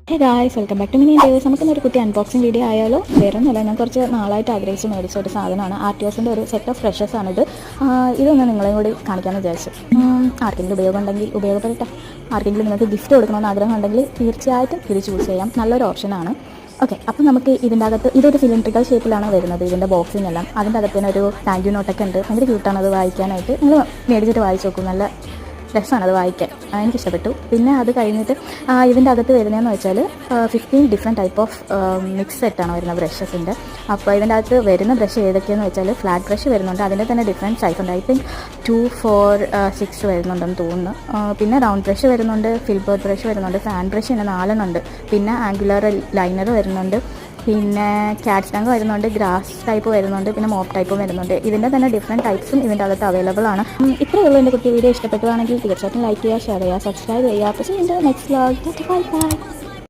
Hey guys, welcome back to mini days. നമുക്കിന്നൊരു കുട്ടി unboxing video ആയാലോ? വേറെ ഒന്നുമല്ല, ഞാൻ കുറച്ച് നാളായിട്ട് ആഗ്രഹിച്ച് മേടിച്ച ഒരു സാധനമാണ്. ആർട്ടിയോസിൻ്റെ ഒരു സെറ്റ് ഓഫ് ഫ്രഷസാണിത്. ഇതൊന്ന് നിങ്ങളെയും കൂടി കാണിക്കാമെന്ന് വിചാരിച്ചു. ആർക്കെങ്കിലും ഉപയോഗം ഉണ്ടെങ്കിൽ ഉപയോഗപ്പെടട്ടെ. ആർക്കെങ്കിലും നിങ്ങൾക്ക് ഗിഫ്റ്റ് കൊടുക്കണമെന്ന് ആഗ്രഹം ഉണ്ടെങ്കിൽ തീർച്ചയായിട്ടും ഇത് ചൂസ് ചെയ്യാം. നല്ലൊരു ഓപ്ഷനാണ്. ഓക്കെ, അപ്പം നമുക്ക് ഇതിൻ്റെ അകത്ത് ഇതൊരു സിലിണ്ട്രിക്കൽ ഷേപ്പിലാണ് വരുന്നത്. ഇതിൻ്റെ ബോക്സിംഗ് എല്ലാം അതിൻ്റെ അകത്ത് തന്നെ ഒരു താങ്ക് യു നോട്ടൊക്കെ ഉണ്ട്. ഭയങ്കര ക്യൂട്ടാണ് അത് വായിക്കാനായിട്ട്. നിങ്ങൾ മേടിച്ചിട്ട് വായിച്ച് നോക്കും. നല്ല രസമാണ് അത് വായിക്കാൻ. എനിക്കിഷ്ടപ്പെട്ടു. പിന്നെ അത് കഴിഞ്ഞിട്ട് ഇതിൻ്റെ അകത്ത് വരുന്നതെന്ന് വെച്ചാൽ 15 ഡിഫറെൻറ്റ് ടൈപ്പ് ഓഫ് മിക്സ് സെറ്റാണ് വരുന്നത് ബ്രഷസിൻ്റെ. അപ്പോൾ ഇതിൻ്റെ അകത്ത് വരുന്ന ബ്രഷ് ഏതൊക്കെയെന്ന് വെച്ചാൽ ഫ്ലാറ്റ് ബ്രഷ് വരുന്നുണ്ട്. അതിൻ്റെ തന്നെ ഡിഫറെൻറ്റ് സൈസ് ഉണ്ട്. ഐ തിങ്ക് 2, 4, 6 വരുന്നുണ്ടെന്ന് തോന്നുന്നു. പിന്നെ റൗണ്ട് ബ്രഷ് വരുന്നുണ്ട്, ഫിൽബർട്ട് ബ്രഷ് വരുന്നുണ്ട്, ഫാൻ ബ്രഷ് തന്നെ 4 ഉണ്ട്. പിന്നെ ആംഗുലർ ലൈനർ വരുന്നുണ്ട്, പിന്നെ ക്യാറ്റ് ടാങ്ക് വരുന്നുണ്ട്, ഗ്രാസ് ടൈപ്പ് വരുന്നുണ്ട്, പിന്നെ മോപ്പ് ടൈപ്പും വരുന്നുണ്ട്. ഇതിൻ്റെ തന്നെ ഡിഫറെൻറ്റ് ടൈപ്സും ഇതിൻ്റെ അകത്ത് അവൈലബിൾ ആണ്. ഇത്രയേ ഉള്ളൂ. എൻ്റെ കുട്ടി വീഡിയോ ഇഷ്ടപ്പെടുകയാണെങ്കിൽ തീർച്ചയായിട്ടും ലൈക്ക് ചെയ്യുക, ഷെയർ ചെയ്യുക, സബ്സ്ക്രൈബ് ചെയ്യുക. അപ്പോൾ ഇതിൻ്റെ നെക്സ്റ്റ് വ്ലോഗ്. Bye bye.